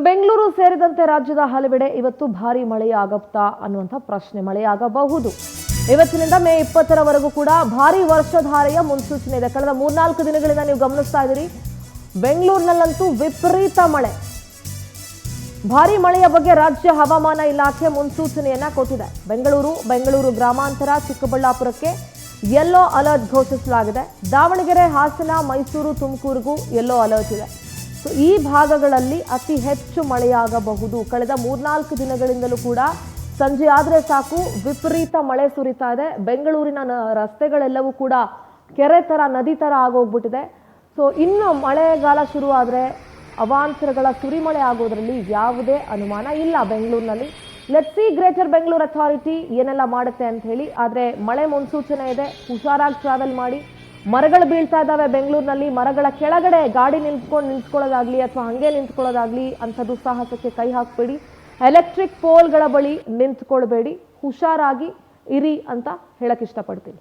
ಬೆಂಗಳೂರು ಸೇರಿದಂತೆ ರಾಜ್ಯದ ಹಲವೆಡೆ ಇವತ್ತು ಭಾರಿ ಮಳೆಯಾಗುತ್ತಾ ಅನ್ನುವಂಥ ಪ್ರಶ್ನೆ. ಮಳೆಯಾಗಬಹುದು. ಇವತ್ತಿನಿಂದ ಮೇ 20ರವರೆಗೂ ಕೂಡ ಭಾರಿ ವರ್ಷಧಾರೆಯ ಮುನ್ಸೂಚನೆ ಇದೆ. ಕಳೆದ 3-4 ದಿನಗಳಿಂದ ನೀವು ಗಮನಿಸ್ತಾ ಇದ್ದೀರಿ, ಬೆಂಗಳೂರಿನಲ್ಲಂತೂ ವಿಪರೀತ ಮಳೆ. ಭಾರಿ ಮಳೆಯ ಬಗ್ಗೆ ರಾಜ್ಯ ಹವಾಮಾನ ಇಲಾಖೆ ಮುನ್ಸೂಚನೆಯನ್ನ ಕೊಟ್ಟಿದೆ. ಬೆಂಗಳೂರು ಗ್ರಾಮಾಂತರ, ಚಿಕ್ಕಬಳ್ಳಾಪುರಕ್ಕೆ ಯೆಲ್ಲೋ ಅಲರ್ಟ್ ಘೋಷಿಸಲಾಗಿದೆ. ದಾವಣಗೆರೆ, ಹಾಸನ, ಮೈಸೂರು, ತುಮಕೂರಿಗೂ ಯೆಲ್ಲೋ ಅಲರ್ಟ್ ಇದೆ. ಈ ಭಾಗಗಳಲ್ಲಿ ಅತಿ ಹೆಚ್ಚು ಮಳೆಯಾಗಬಹುದು. ಕಳೆದ 3-4 ದಿನಗಳಿಂದಲೂ ಕೂಡ ಸಂಜೆ ಆದರೆ ಸಾಕು ವಿಪರೀತ ಮಳೆ ಸುರಿತಾ ಇದೆ. ಬೆಂಗಳೂರಿನ ರಸ್ತೆಗಳೆಲ್ಲವೂ ಕೂಡ ಕೆರೆ ತರ, ನದಿ ತರ ಆಗೋಗ್ಬಿಟ್ಟಿದೆ. ಇನ್ನು ಮಳೆಗಾಲ ಶುರುವಾದರೆ ಅವಾಂತರಗಳ ಸುರಿಮಳೆ ಆಗೋದ್ರಲ್ಲಿ ಯಾವುದೇ ಅನುಮಾನ ಇಲ್ಲ ಬೆಂಗಳೂರಿನಲ್ಲಿ. Let's see greater Bengaluru authority ಏನೆಲ್ಲ ಮಾಡುತ್ತೆ ಅಂತ ಹೇಳಿ. ಆದರೆ ಮಳೆ ಮುನ್ಸೂಚನೆ ಇದೆ, ಹುಷಾರಾಗಿ ಟ್ರಾವೆಲ್ ಮಾಡಿ. ಮರಗಳು ಬೀಳ್ತಾ ಇದ್ದಾವೆ ಬೆಂಗಳೂರಿನಲ್ಲಿ. ಮರಗಳ ಕೆಳಗಡೆ ಗಾಡಿ ನಿಂತ್ಕೊಳ್ಳೋದಾಗ್ಲಿ ಅಥವಾ ಹಂಗೆ ನಿಂತ್ಕೊಳ್ಳೋದಾಗ್ಲಿ ಅಂಥದ್ದು ಸಾಹಸಕ್ಕೆ ಕೈ ಹಾಕಬೇಡಿ. ಎಲೆಕ್ಟ್ರಿಕ್ ಪೋಲ್ಗಳ ಬಳಿ ನಿಂತ್ಕೊಳ್ಬೇಡಿ. ಹುಷಾರಾಗಿ ಇರಿ ಅಂತ ಹೇಳಕ್ ಇಷ್ಟಪಡ್ತೀನಿ.